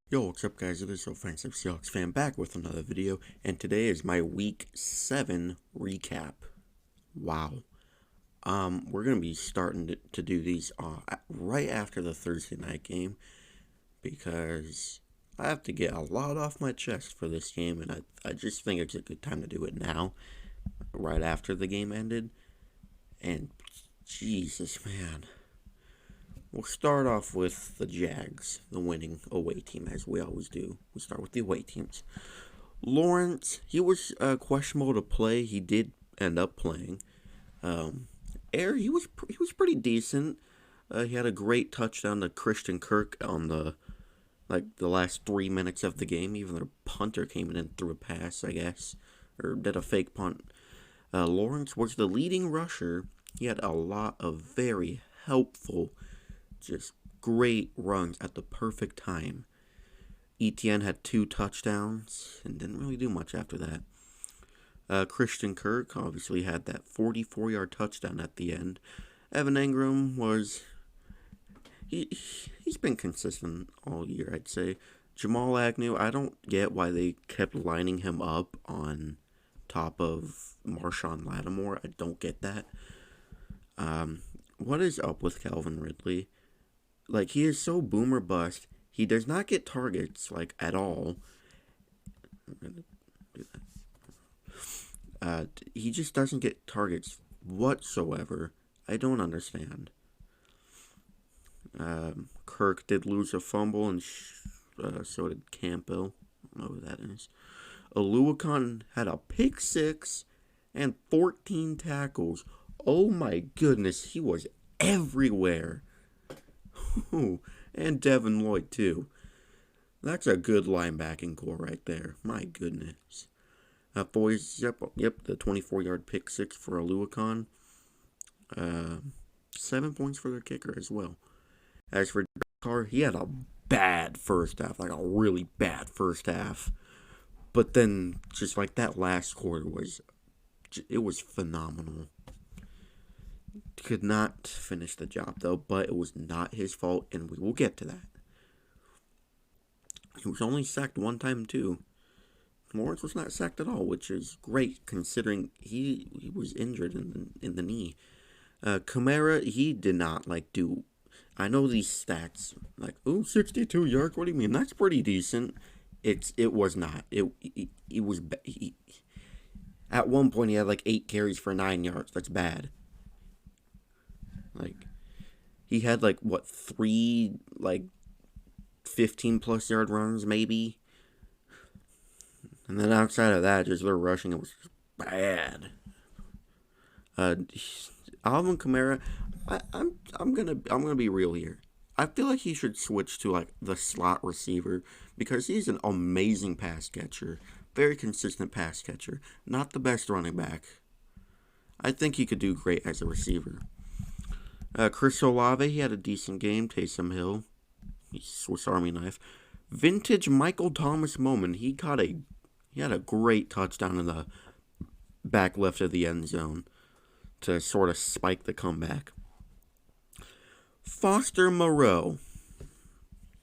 Yo, what's up guys, it is Offensive Seahawks fan back with another video, and today is my Week 7 recap. Wow. We're going to be starting to do these right after the Thursday night game, because I have to get a lot off my chest for this game, and I just think it's a good time to do it now, right after the game ended, and Jesus, man. We'll start off with the Jags, the winning away team, as we always do. We start with the away teams. Lawrence, he was questionable to play. He did end up playing. He was pretty decent. He had a great touchdown to Christian Kirk on the last 3 minutes of the game. Even the punter came in and threw a pass, I guess, or did a fake punt. Lawrence was the leading rusher. He had a lot of very helpful, just great runs at the perfect time. Etienne had 2 touchdowns and didn't really do much after that. Christian Kirk obviously had that 44-yard touchdown at the end. Evan Engram was... He's been consistent all year, I'd say. Jamal Agnew, I don't get why they kept lining him up on top of Marshawn Lattimore. I don't get that. What is up with Calvin Ridley? Like, he is so boomer bust. He does not get targets, like, at all. I'm gonna do that. He just doesn't get targets whatsoever. I don't understand. Kirk did lose a fumble, and so did Campbell. I don't know who that is. Oluokun had a pick 6 and 14 tackles. Oh my goodness, he was everywhere. And Devin Lloyd, too. That's a good linebacking core right there. My goodness. Boys, yep, the 24-yard pick 6 for Oluokun. 7 points for their kicker as well. As for Carr, he had a bad first half, like a really bad first half. But then, just like that last quarter it was phenomenal. Could not finish the job, though, but it was not his fault, and we will get to that. He was only sacked 1 time, too. Lawrence was not sacked at all, which is great, considering he was injured in the knee. Kamara, he did not, do... I know these stats, 62 yards, what do you mean? That's pretty decent. It was not. It was... At one point, he had, 8 carries for 9 yards. That's bad. He had 3 15+ yard runs maybe, and then outside of that, just their rushing, it was just bad. Alvin Kamara, I'm gonna be real here. I feel like he should switch to the slot receiver, because he's an amazing pass catcher, very consistent pass catcher. Not the best running back. I think he could do great as a receiver. Chris Olave, he had a decent game. Taysom Hill, he's Swiss Army knife. Vintage Michael Thomas moment. He had a great touchdown in the back left of the end zone to sort of spike the comeback. Foster Moreau.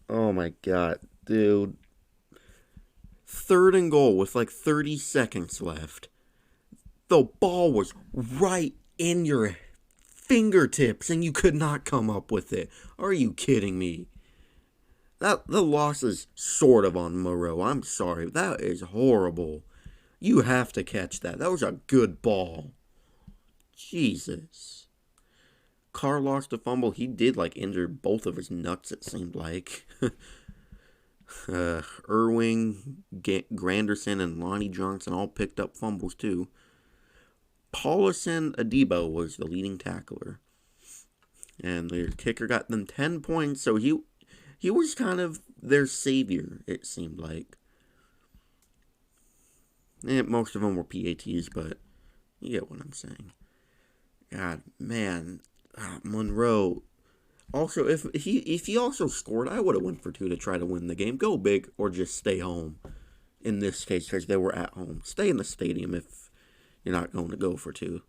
Oh my god, dude. 3rd and goal with 30 seconds left. The ball was right in your fingertips, and you could not come up with it. Are you kidding me? The loss is sort of on Moreau. I'm sorry. That is horrible. You have to catch that. That was a good ball. Jesus. Carr lost a fumble. He did injure both of his nuts, it seemed like. Irwin, Granderson, and Lonnie Johnson all picked up fumbles too. Paulson Adebo was the leading tackler. And their kicker got them 10 points, so he was kind of their savior, it seemed like. And most of them were PATs, but you get what I'm saying. God, man. Monroe. Also, if he also scored, I would have went for 2 to try to win the game. Go big or just stay home. In this case, because they were at home. Stay in the stadium if you're not going to go for 2.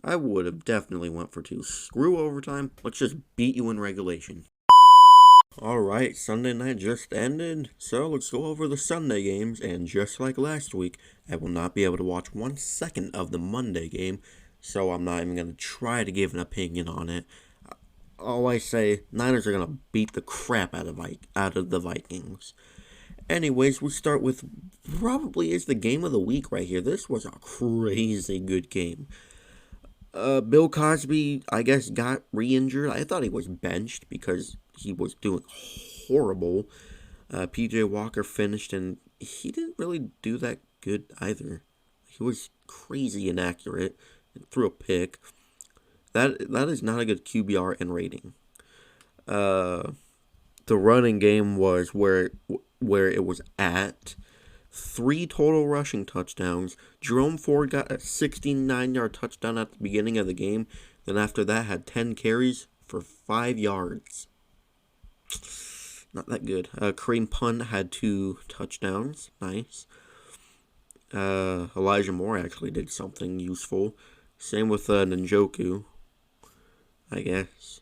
I would have definitely went for 2. Screw overtime. Let's just beat you in regulation. Alright, Sunday night just ended, so let's go over the Sunday games, and just like last week, I will not be able to watch 1 second of the Monday game, so I'm not even going to try to give an opinion on it. All I say, Niners are going to beat the crap out of the Vikings. Anyways, we start with probably is the game of the week right here. This was a crazy good game. Bill Cosby, I guess, got re-injured. I thought he was benched because he was doing horrible. PJ Walker finished, and he didn't really do that good either. He was crazy inaccurate and threw a pick. That is not a good QBR and rating. The running game was where it was at. 3 total rushing touchdowns. Jerome Ford got a 69-yard touchdown at the beginning of the game. Then after that had 10 carries for 5 yards. Not that good. Kareem Punt had 2 touchdowns. Nice. Elijah Moore actually did something useful. Same with Njoku, I guess.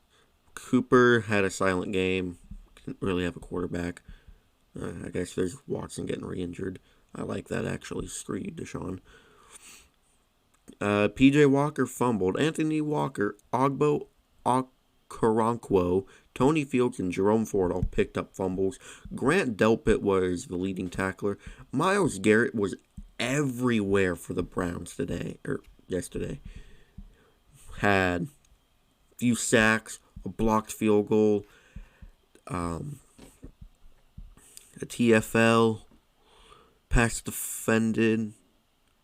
Cooper had a silent game. Didn't really have a quarterback. I guess there's Watson getting re-injured. I like that, actually. Screw you, Deshaun. PJ Walker fumbled. Anthony Walker, Ogbo Okoronkwo, Tony Fields, and Jerome Ford all picked up fumbles. Grant Delpit was the leading tackler. Myles Garrett was everywhere for the Browns yesterday. Had a few sacks, a blocked field goal, a TFL, pass defended,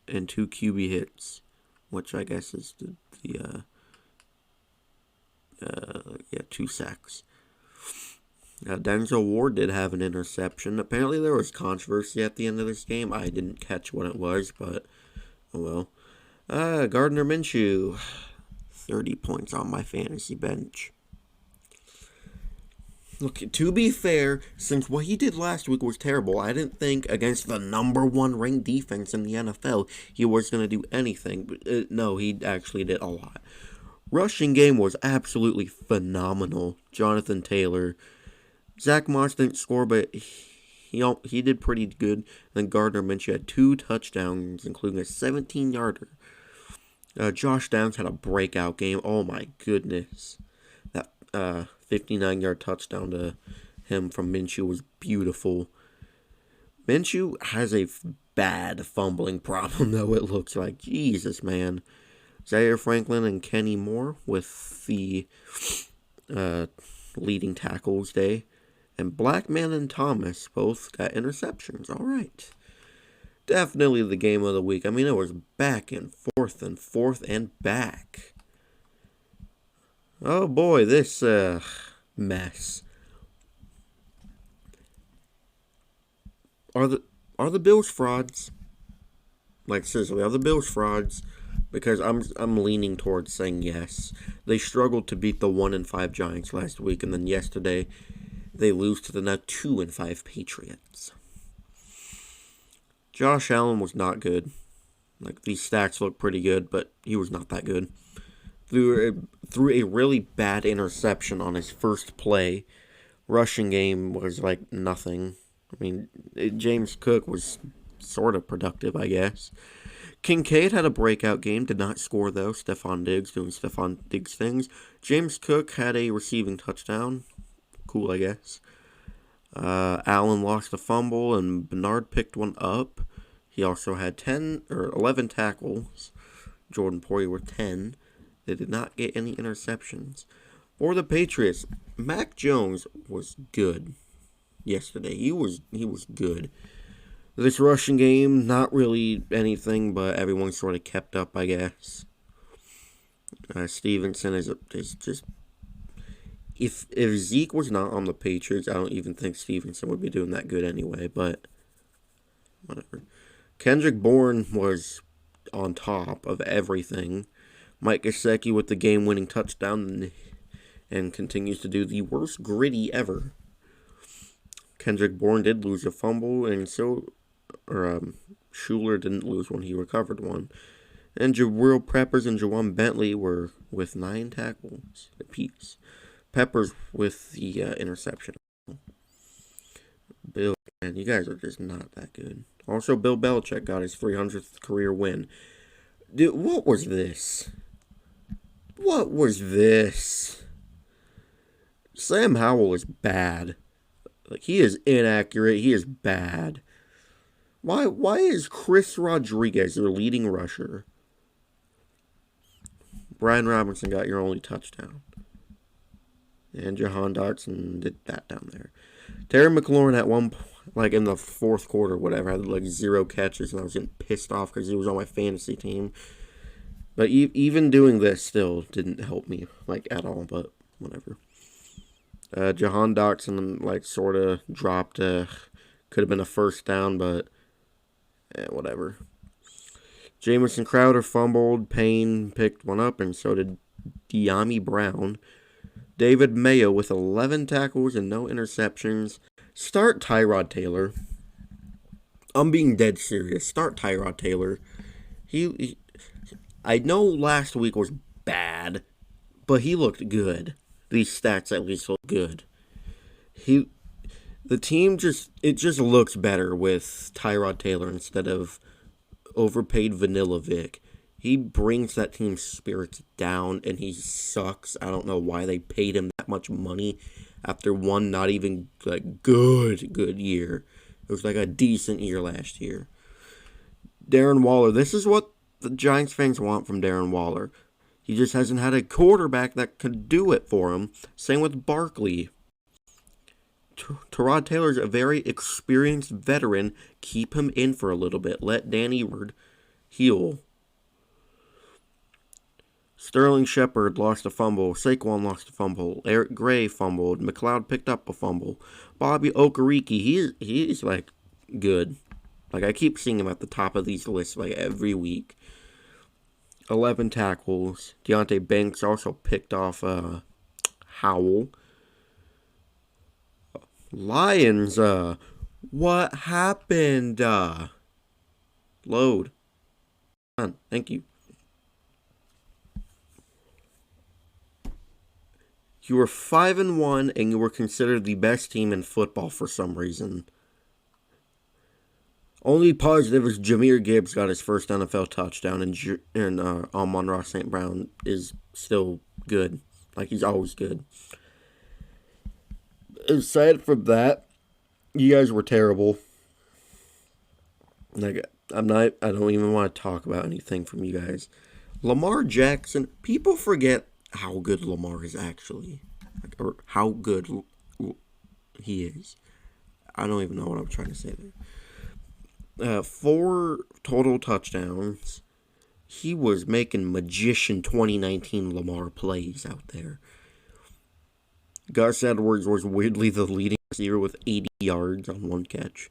and 2 QB hits, which I guess is the 2 sacks. Denzel Ward did have an interception. Apparently there was controversy at the end of this game. I didn't catch what it was, but oh well. Gardner Minshew, 30 points on my fantasy bench. Look, to be fair, since what he did last week was terrible, I didn't think against the #1 ranked defense in the NFL he was going to do anything. But no, he actually did a lot. Rushing game was absolutely phenomenal. Jonathan Taylor. Zach Moss didn't score, but he did pretty good. Then Gardner Minshew had 2 touchdowns, including a 17-yarder. Josh Downs had a breakout game. Oh my goodness. That 59-yard touchdown to him from Minshew was beautiful. Minshew has a bad fumbling problem, though, it looks like. Jesus, man. Zaire Franklin and Kenny Moore with the leading tackles day. And Blackman and Thomas both got interceptions. All right. Definitely the game of the week. I mean, it was back and forth and back. Oh boy, this mess. Are the Bills frauds? Like, seriously, are the Bills frauds? Because I'm leaning towards saying yes. They struggled to beat the 1-5 Giants last week, and then yesterday they lose to the now 2-5 Patriots. Josh Allen was not good. Like, these stats look pretty good, but he was not that good. Threw a really bad interception on his first play. Rushing game was like nothing. I mean, James Cook was sort of productive, I guess. Kincaid had a breakout game, did not score though. Stephon Diggs doing Stephon Diggs things. James Cook had a receiving touchdown. Cool, I guess. Allen lost a fumble, and Bernard picked one up. He also had 11 tackles. Jordan Poyer with 10. They did not get any interceptions. For the Patriots, Mac Jones was good yesterday. He was good. This rushing game, not really anything, but everyone sort of kept up, I guess. Stevenson is just... If Zeke was not on the Patriots, I don't even think Stevenson would be doing that good anyway, but whatever. Kendrick Bourne was on top of everything. Mike Gesicki with the game-winning touchdown and continues to do the worst gritty ever. Kendrick Bourne did lose a fumble, and Schuler didn't lose one. He recovered one. And Jabril Peppers and Jawan Bentley were with 9 tackles apiece. Peppers with the interception, Bill, man, you guys are just not that good. Also, Bill Belichick got his 300th career win. Dude, what was this? What was this? Sam Howell is bad. Like, he is inaccurate. He is bad. Why is Chris Rodriguez their leading rusher? Brian Robinson got your only touchdown. And Jahan Dotson did that down there. Terry McLaurin at one point, like in the fourth quarter, whatever, had like 0 catches, and I was getting pissed off because he was on my fantasy team. But even doing this still didn't help me, like, at all, but whatever. Jahan Dotson, like, sort of dropped, could have been a first down, but whatever. Jamison Crowder fumbled, Payne picked one up, and so did Dyami Brown. David Mayo with 11 tackles and no interceptions. Start Tyrod Taylor. I'm being dead serious. Start Tyrod Taylor. I know last week was bad, but he looked good. These stats at least look good. The team just looks better with Tyrod Taylor instead of overpaid Vanilla Vic. He brings that team's spirits down, and he sucks. I don't know why they paid him that much money after one not even like good year. It was like a decent year last year. Darren Waller. This is what the Giants fans want from Darren Waller. He just hasn't had a quarterback that could do it for him. Same with Barkley. Tyrod Taylor's a very experienced veteran. Keep him in for a little bit. Let Danny Ward heal. Sterling Shepard lost a fumble. Saquon lost a fumble. Eric Gray fumbled. McLeod picked up a fumble. Bobby Okereke, he's like good. Like, I keep seeing him at the top of these lists like every week. 11 tackles. Deontay Banks also picked off Howell. Lions, what happened? Load. Done. Thank you. You were 5-1, and you were considered the best team in football for some reason. Only positive is Jahmyr Gibbs got his first NFL touchdown, and Amon-Ra St. Brown is still good. Like, he's always good. Aside from that, you guys were terrible. Like, I don't even want to talk about anything from you guys. Lamar Jackson, people forget how good Lamar is actually. Or how good he is. I don't even know what I'm trying to say there. 4 total touchdowns. He was making magician 2019 Lamar plays out there. Gus Edwards was weirdly the leading receiver with 80 yards on 1 catch.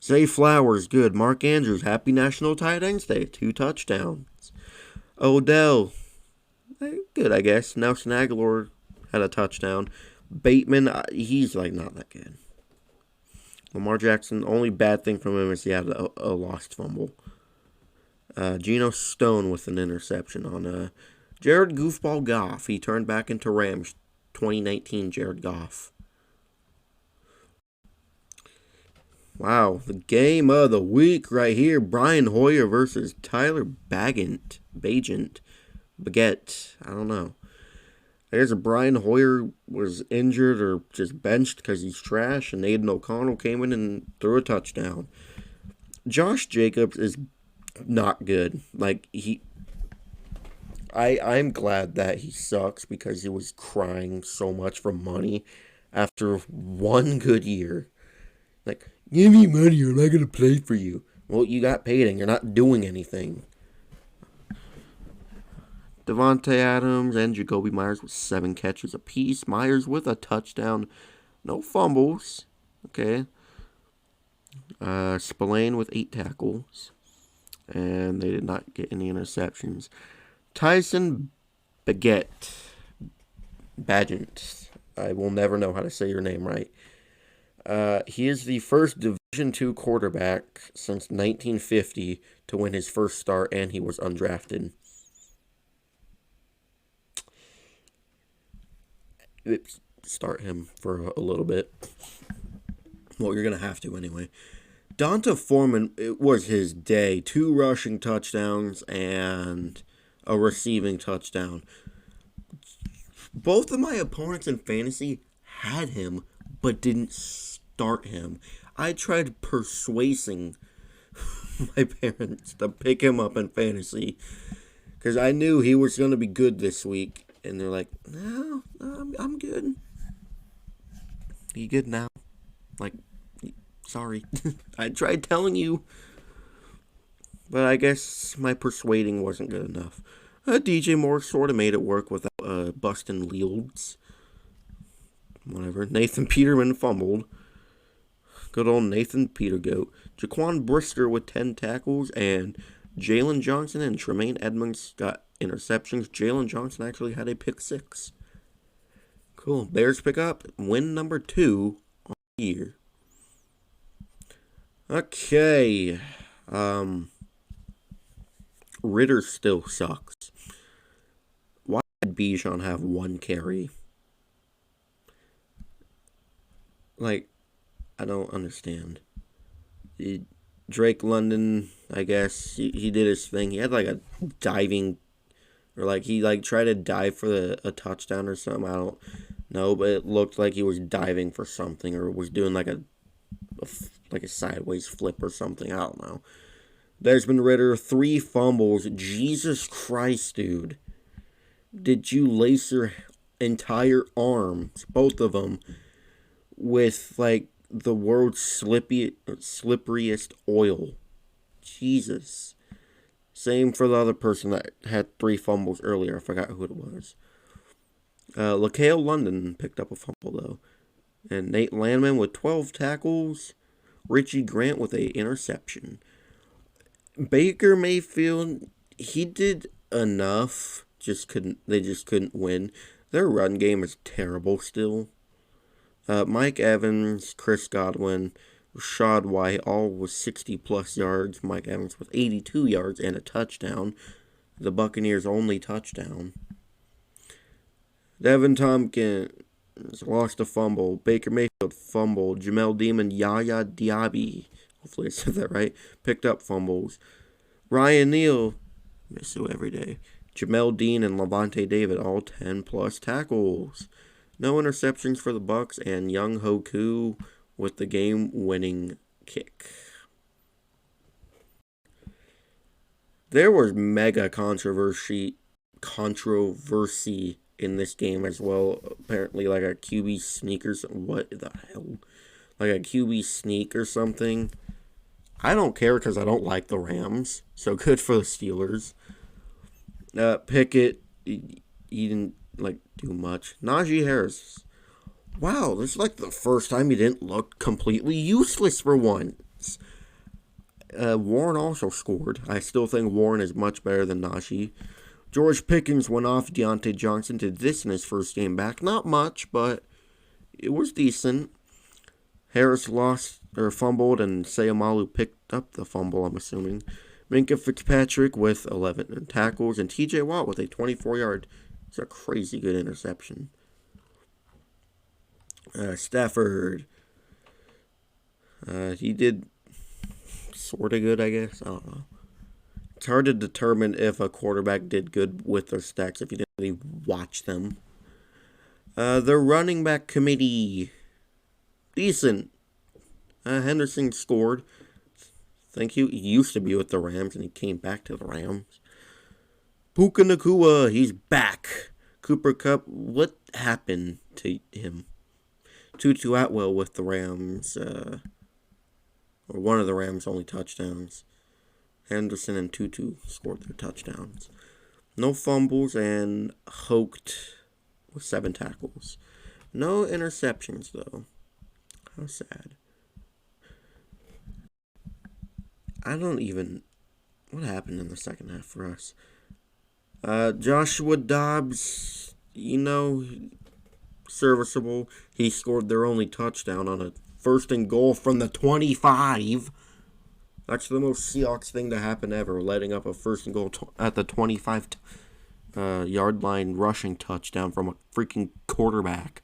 Zay Flowers, good. Mark Andrews, happy National Tight Ends Day, 2 touchdowns. Odell, good, I guess. Nelson Aguilar had a touchdown. Bateman, he's like not that good. Lamar Jackson, only bad thing from him is he had a lost fumble. Geno Stone with an interception on Jared Goofball Goff. He turned back into Rams 2019 Jared Goff. Wow, the game of the week right here. Brian Hoyer versus Tyler Baggett. I don't know. I guess Brian Hoyer was injured or just benched because he's trash, and Aiden O'Connell came in and threw a touchdown. Josh Jacobs is not good. Like, I'm glad that he sucks because he was crying so much for money after 1 good year. Like, give me money or I'm not going to play for you. Well, you got paid and you're not doing anything. Devontae Adams and Jacoby Myers with 7 catches apiece. Myers with a touchdown. No fumbles. Okay. Spillane with 8 tackles. And they did not get any interceptions. Tyson Bagent. I will never know how to say your name right. He is the first Division II quarterback since 1950 to win his first start, and he was undrafted. Start him for a little bit. Well, you're going to have to anyway. Donta Foreman, it was his day. 2 rushing touchdowns and a receiving touchdown. Both of my opponents in fantasy had him, but didn't start him. I tried persuading my parents to pick him up in fantasy because I knew he was going to be good this week. And they're like, no, I'm good. You good now? Like, sorry. I tried telling you. But I guess my persuading wasn't good enough. DJ Moore sort of made it work without busting Leals. Whatever. Nathan Peterman fumbled. Good old Nathan Petergoat. Jaquan Brisker with 10 tackles, and Jalen Johnson and Tremaine Edmonds got interceptions. Jalen Johnson actually had a pick 6. Cool. Bears pick up win number 2 on the year. Okay. Ritter still sucks. Why did Bijan have 1 carry? Like, I don't understand. Drake London, I guess, he did his thing. He had like a diving, or like he like tried to dive for a touchdown or something. I don't know, but it looked like he was diving for something, or was doing like a sideways flip or something. I don't know. Desmond Ritter, 3 fumbles. Jesus Christ, dude. Did you lace your entire arms, both of them, with like the world's slipperiest oil? Jesus. Same for the other person that had 3 fumbles earlier. I forgot who it was. LaCale London picked up a fumble, though. And Nate Landman with 12 tackles. Richie Grant with an interception. Baker Mayfield, he did enough. They just couldn't win. Their run game is terrible still. Mike Evans, Chris Godwin, Rashad White, all with 60-plus yards. Mike Evans with 82 yards and a touchdown. The Buccaneers' only touchdown. Devin Tompkins lost a fumble. Baker Mayfield fumbled. Jamel Demon, Yaya Diaby, hopefully I said that right, picked up fumbles. Ryan Neal, miss you every day. Jamel Dean and Levante David, all 10-plus tackles. No interceptions for the Bucks, and Young Hoku with the game-winning kick. There was mega controversy in this game as well. Apparently, like a QB sneak or something. What the hell? Like a QB sneak or something. I don't care because I don't like the Rams. So good for the Steelers. Pickett, he didn't do much. Najee Harris. Wow, this is like the first time he didn't look completely useless for once. Warren also scored. I still think Warren is much better than Najee. George Pickens went off. Deontay Johnson did this in his first game back. Not much, but it was decent. Harris fumbled, and Sayamalu picked up the fumble, I'm assuming. Minka Fitzpatrick with 11 tackles, and TJ Watt with a 24-yard. It's a crazy good interception. Stafford. He did sort of good, I guess. I don't know. It's hard to determine if a quarterback did good with their stats if you didn't really watch them. The running back committee. Decent. Henderson scored. Thank you. He used to be with the Rams, and he came back to the Rams. Puka Nacua, he's back. Cooper Kupp, what happened to him? Tutu Atwell with the Rams, or one of the Rams' only touchdowns. Henderson and Tutu scored their touchdowns. No fumbles, and Hoked with 7 tackles. No interceptions, though. How sad. What happened in the second half for us? Joshua Dobbs, serviceable. He scored their only touchdown on a 1st and goal from the 25. That's the most Seahawks thing to happen ever, letting up a 1st and goal at the 25 yard line rushing touchdown from a freaking quarterback.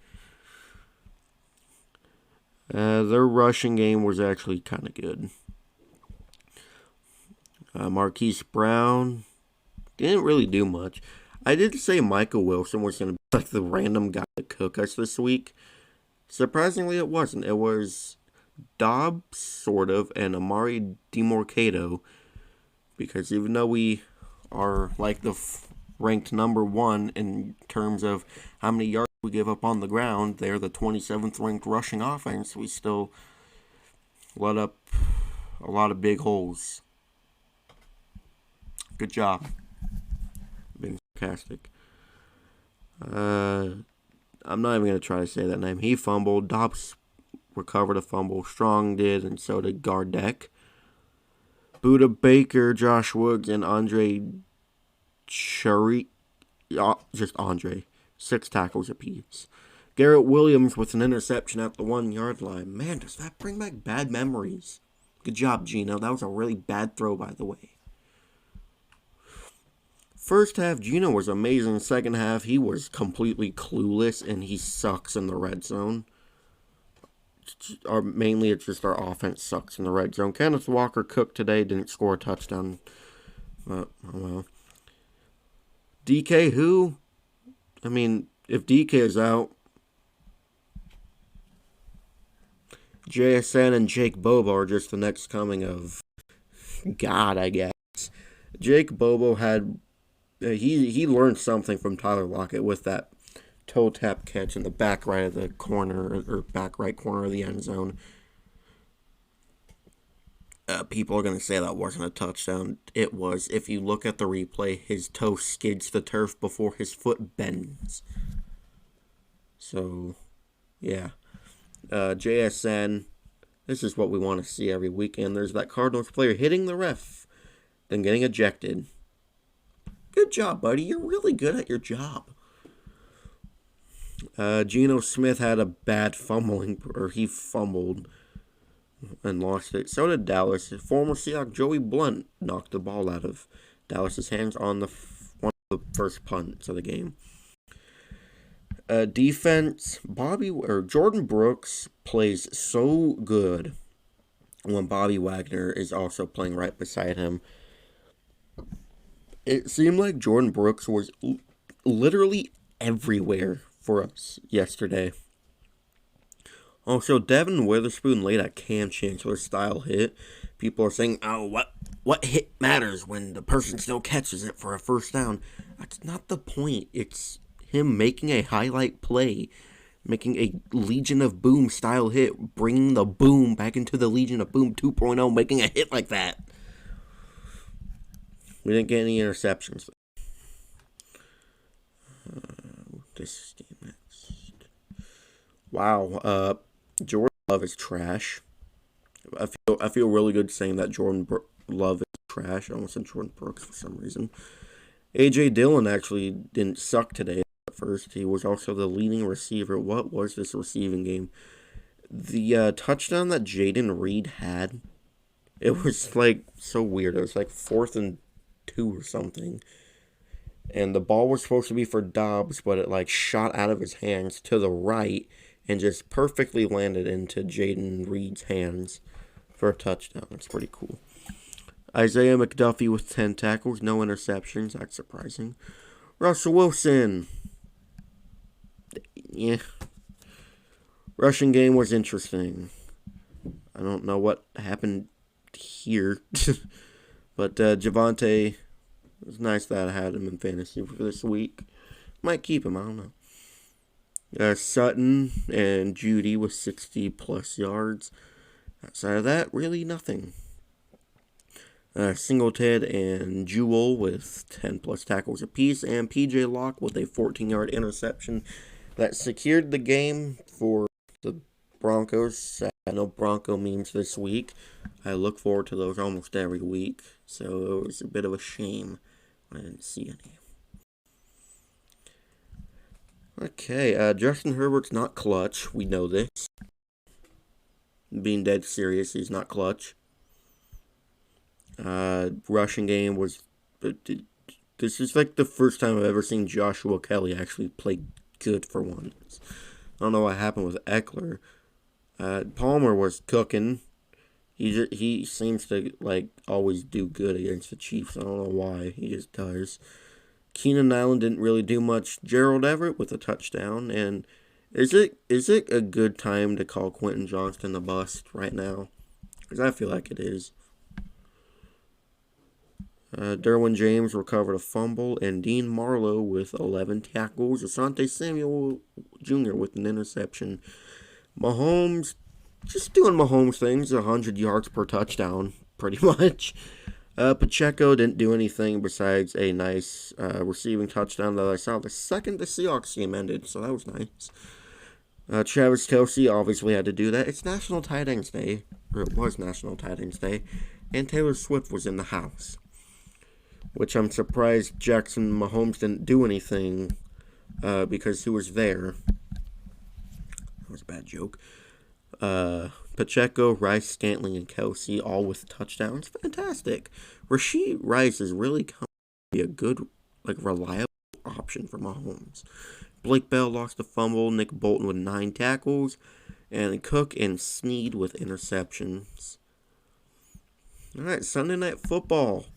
Their rushing game was actually kind of good. Marquise Brown didn't really do much. I did say Michael Wilson was going to be like the random guy to cook us this week. Surprisingly, it wasn't. It was Dobbs, sort of, and Amari DeMarcado. Because even though we are like the ranked number 1 in terms of how many yards we give up on the ground, they're the 27th ranked rushing offense. We still let up a lot of big holes. Good job. Being sarcastic. I'm not even going to try to say that name. He fumbled. Dobbs recovered a fumble. Strong did, and so did Gardeck. Buda Baker, Josh Woods, and Andre Cherry. Just Andre. 6 tackles apiece. Garrett Williams with an interception at the 1-yard line. Man, does that bring back bad memories. Good job, Gino. That was a really bad throw, by the way. First half, Gino was amazing. Second half, he was completely clueless, and he sucks in the red zone. Mainly, it's just our offense sucks in the red zone. Kenneth Walker cooked today, didn't score a touchdown. But, oh well. DK who? I mean, if DK is out, JSN and Jake Bobo are just the next coming of God, I guess. Jake Bobo had... He learned something from Tyler Lockett with that toe tap catch in the back right of the corner, or back right corner of the end zone. People are going to say that wasn't a touchdown. It was. If you look at the replay, his toe skids the turf before his foot bends. So, yeah. JSN, this is what we want to see every weekend. There's that Cardinals player hitting the ref, then getting ejected. Good job, buddy. You're really good at your job. Geno Smith had a bad fumbling, or he fumbled and lost it. So did Dallas. Former Seahawk Joey Blunt knocked the ball out of Dallas's hands on one of the first punts of the game. Defense, Jordan Brooks plays so good when Bobby Wagner is also playing right beside him. It seemed like Jordan Brooks was literally everywhere for us yesterday. Also, Devin Witherspoon laid a Cam Chancellor style hit. People are saying, oh, what hit matters when the person still catches it for a first down? That's not the point. It's him making a highlight play, making a Legion of Boom style hit, bringing the boom back into the Legion of Boom 2.0, making a hit like that. We didn't get any interceptions. This game next. Wow. Jordan Love is trash. I feel really good saying that Jordan Love is trash. I almost said Jordan Brooks for some reason. A.J. Dillon actually didn't suck today at first. He was also the leading receiver. What was this receiving game? The touchdown that Jaden Reed had, it was like so weird. It was like 4th and 2 or something. And the ball was supposed to be for Dobbs, but it like shot out of his hands to the right and just perfectly landed into Jaden Reed's hands for a touchdown. That's pretty cool. Isaiah McDuffie with 10 tackles, no interceptions. That's surprising. Russell Wilson. Yeah. Rushing game was interesting. I don't know what happened here. But Javonte, it was nice that I had him in fantasy for this week. Might keep him, I don't know. Sutton and Judy with 60-plus yards. Outside of that, really nothing. Singleton and Jewell with 10-plus tackles apiece. And P.J. Locke with a 14-yard interception that secured the game for the Broncos. I know Bronco memes this week. I look forward to those almost every week. So it was a bit of a shame when I didn't see any. Okay, Justin Herbert's not clutch. We know this. Being dead serious, he's not clutch. Rushing game was... This is like the first time I've ever seen Joshua Kelly actually play good for once. I don't know what happened with Eckler. Palmer was cooking. He seems to like always do good against the Chiefs. I don't know why. He just does. Keenan Allen didn't really do much. Gerald Everett with a touchdown. And is it a good time to call Quentin Johnston a bust right now? Because I feel like it is. Derwin James recovered a fumble, and Dean Marlowe with 11 tackles. Asante Samuel Jr. with an interception. Mahomes just doing Mahomes things, 100 yards per touchdown, pretty much. Pacheco didn't do anything besides a nice receiving touchdown that I saw the second the Seahawks game ended, so that was nice. Travis Kelce obviously had to do that. It's National Tight Ends Day, or it was National Tight Ends Day, and Taylor Swift was in the house, which I'm surprised Jackson Mahomes didn't do anything because he was there. That was a bad joke. Pacheco, Rice, Scantling, and Kelce all with touchdowns. Fantastic. Rashee Rice is really coming to be a good, reliable option for Mahomes. Blake Bell lost a fumble. Nick Bolton with 9 tackles. And Cook and Snead with interceptions. Alright, Sunday Night Football.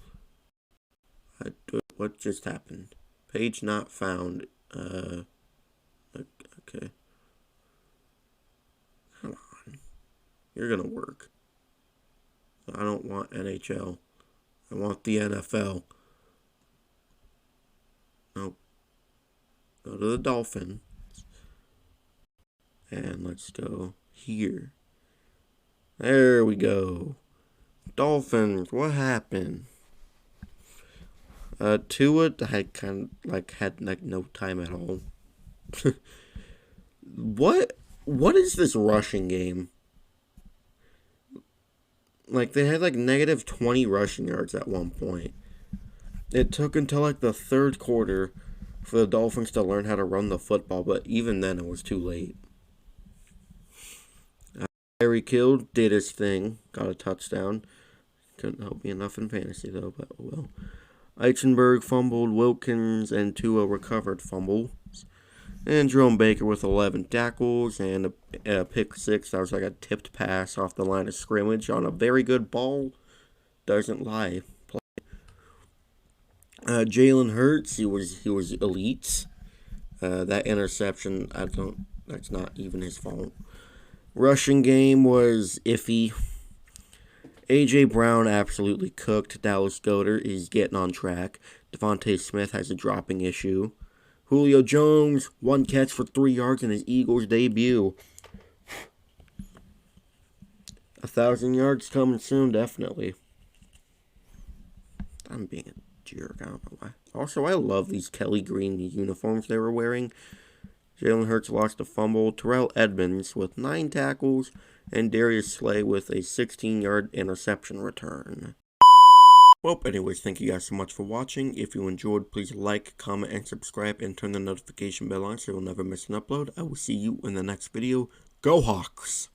What just happened? Page not found. Okay. Come on. You're gonna work. I don't want NHL. I want the NFL. Nope. Go to the Dolphins. And let's go here. There we go. Dolphins, what happened? Tua had had no time at all. What is this rushing game? They had negative 20 rushing yards at one point. It took until the third quarter for the Dolphins to learn how to run the football, but even then it was too late. Tyreek Hill did his thing, got a touchdown. Couldn't help me enough in fantasy though, but oh well. Eichenberg fumbled, Wilkins and Tua recovered fumbles. And Jerome Baker with 11 tackles and a pick 6. That was a tipped pass off the line of scrimmage on a very good ball. Doesn't lie. Jalen Hurts, he was elite. That interception, that's not even his fault. Rushing game was iffy. A.J. Brown absolutely cooked. Dallas Goedert is getting on track. Devontae Smith has a dropping issue. Julio Jones, 1 catch for 3 yards in his Eagles debut. 1,000 yards coming soon, definitely. I'm being a jerk, I don't know why. Also, I love these Kelly Green uniforms they were wearing. Jalen Hurts lost a fumble. Terrell Edmonds with 9 tackles. And Darius Slay with a 16-yard interception return. Well, anyways, thank you guys so much for watching. If you enjoyed, please like, comment, and subscribe, and turn the notification bell on so you'll never miss an upload. I will see you in the next video. Go Hawks!